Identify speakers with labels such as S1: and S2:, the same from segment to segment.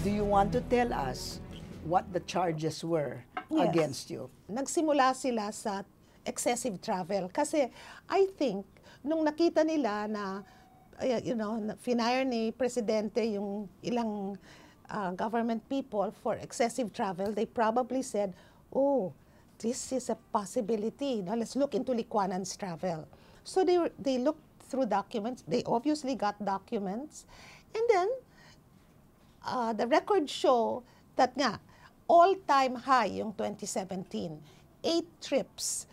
S1: Do you want to tell us what the charges were against you?
S2: Nagsimula sila sa excessive travel. Kasi I think, nung nakita nila na, finire ni Presidente yung ilang government people for excessive travel, they probably said, oh, this is a possibility. Now let's look into Licuanan's travel. So they looked through documents. They obviously got documents. And then, the records show that nga, all-time high yung 2017. 8 trips,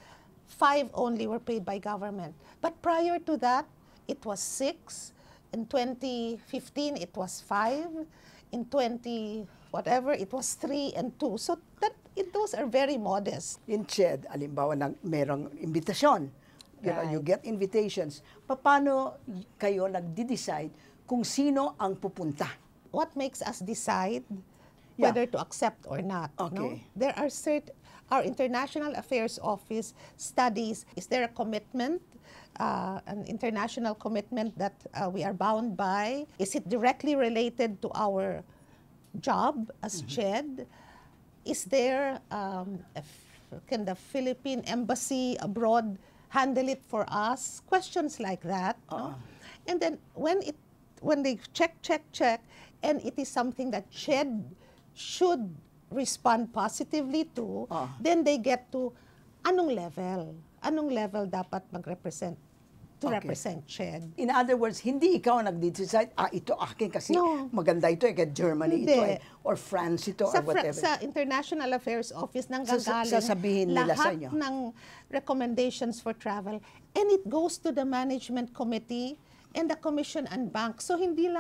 S2: 5 only were paid by government. But prior to that, it was 6. In 2015, it was 5. In 20-whatever, it was 3 and 2. So those are very modest.
S1: In CHED, alimbawa merong imbitasyon. You get invitations. Paano kayo nagde-decide kung sino ang pupunta?
S2: What makes us decide whether to accept or not?
S1: Okay.
S2: No? There are our International Affairs Office studies, is there a commitment, an international commitment that we are bound by? Is it directly related to our job as CHED? Is there, can the Philippine Embassy abroad handle it for us? Questions like that. No? And then when they check, and it is something that CHED should respond positively to, then they get to anong level dapat mag-represent represent CHED.
S1: In other words, hindi ikaw nag-decide, ito akin kasi maganda ito, kay Germany
S2: Hindi.
S1: ito or France ito or whatever.
S2: Sa International Affairs Office nang gagaling
S1: sasabihin nila sa inyo
S2: ng recommendations for travel, and it goes to the management committee and the commission and bank. So hindi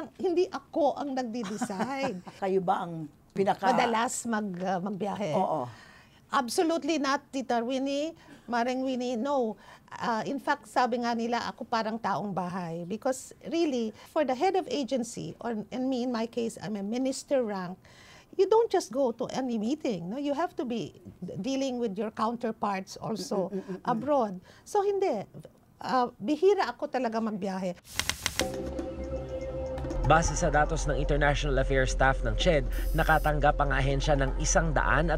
S2: ako ang nagde-decide.
S1: Kayo ba ang
S2: madalas magbiyahe?
S1: Oo.
S2: Absolutely not, Tita Winnie. Maring Winnie, no. In fact, sabi nga nila, ako parang taong bahay. Because really, for the head of agency, and me in my case, I'm a minister rank, you don't just go to any meeting. No? You have to be dealing with your counterparts also abroad. So hindi. Bihira ako talaga magbiyahe.
S3: Base sa datos ng International Affairs staff ng CHED, nakatanggap ang ahensya ng 114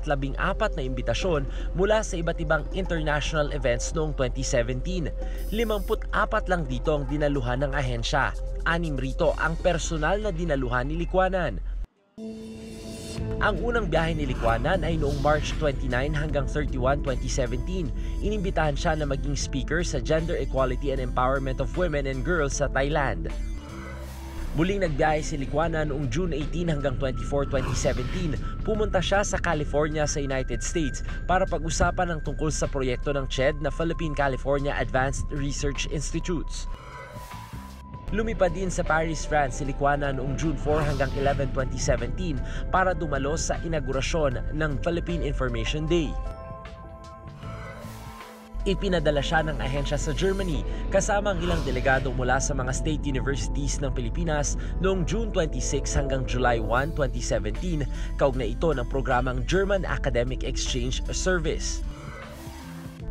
S3: na imbitasyon mula sa iba't ibang international events noong 2017. 54 lang dito ang dinaluhan ng ahensya. 6 rito ang personal na dinaluhan ni Licuanan. Ang unang biyahe ni Licuanan ay noong March 29 hanggang 31, 2017. Inimbitahan siya na maging speaker sa Gender Equality and Empowerment of Women and Girls sa Thailand. Muling nagbiyahe si Licuanan noong June 18 hanggang 24, 2017. Pumunta siya sa California sa United States para pag-usapan ang tungkol sa proyekto ng CHED na Philippine-California Advanced Research Institutes. Lumipad din sa Paris, France si Licuanan noong June 4 hanggang 11, 2017 para dumalo sa inaugurasyon ng Philippine Information Day. Ipinadala siya ng ahensya sa Germany kasama ang ilang delegado mula sa mga state universities ng Pilipinas noong June 26 hanggang July 1, 2017, kaugnay ito ng programang German Academic Exchange Service.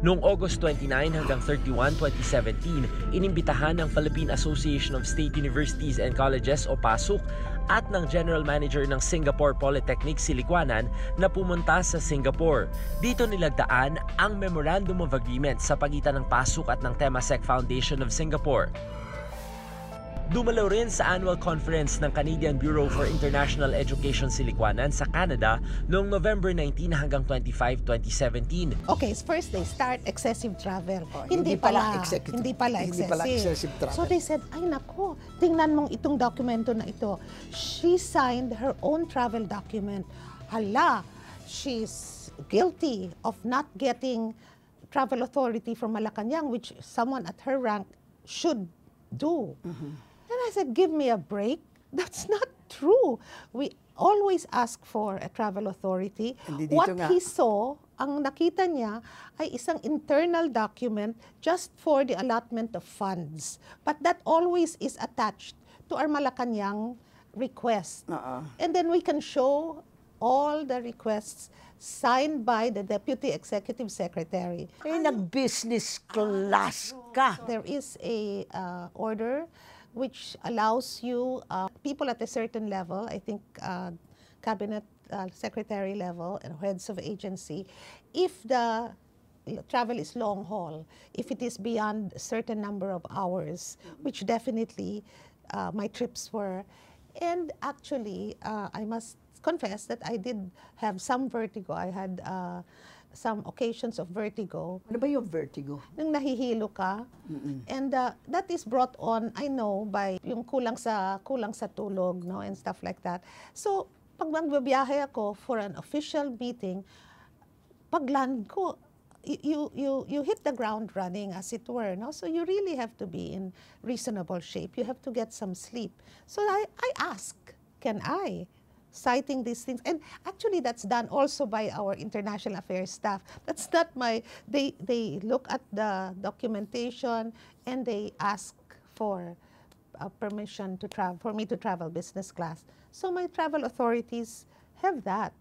S3: Noong August 29 hanggang 31, 2017, inimbitahan ng Philippine Association of State Universities and Colleges o PASUC at ng General Manager ng Singapore Polytechnic si Licuanan na pumunta sa Singapore. Dito nilagdaan ang Memorandum of Agreement sa pagitan ng PASUC at ng Temasek Foundation of Singapore. Dumalaw rin sa annual conference ng Canadian Bureau for International Education si Licuanan sa Canada noong November 19 hanggang 25, 2017.
S2: Okay, first they start excessive travel.
S1: Hindi pala excessive travel.
S2: So they said, ay nako, tingnan mong itong dokumento na ito. She signed her own travel document. Hala, she's guilty of not getting travel authority from Malacanang, which someone at her rank should do. And I said, give me a break. That's not true. We always ask for a travel authority. What he saw, ang nakita niya, ay isang internal document just for the allotment of funds. But that always is attached to our Malacanang request. And then we can show all the requests signed by the Deputy Executive Secretary.
S1: Nag-business class ka.
S2: There is a order which allows you, people at a certain level, I think cabinet secretary level and heads of agency, if the travel is long haul, if it is beyond a certain number of hours, which definitely my trips were. And actually, I must confess that I did have some vertigo. I had some occasions of vertigo.
S1: Ano ba yung vertigo?
S2: Nung nahihilo ka. And that is brought on, I know, by yung kulang sa tulog, no, and stuff like that. So, pag magbabiyahe ako for an official meeting, pag land ko, you hit the ground running, as it were, no? So you really have to be in reasonable shape. You have to get some sleep. So I ask, can I? Citing these things. And actually, that's done also by our international affairs staff. That's not my, they look at the documentation and they ask for permission to travel, for me to travel business class. So my travel authorities have that.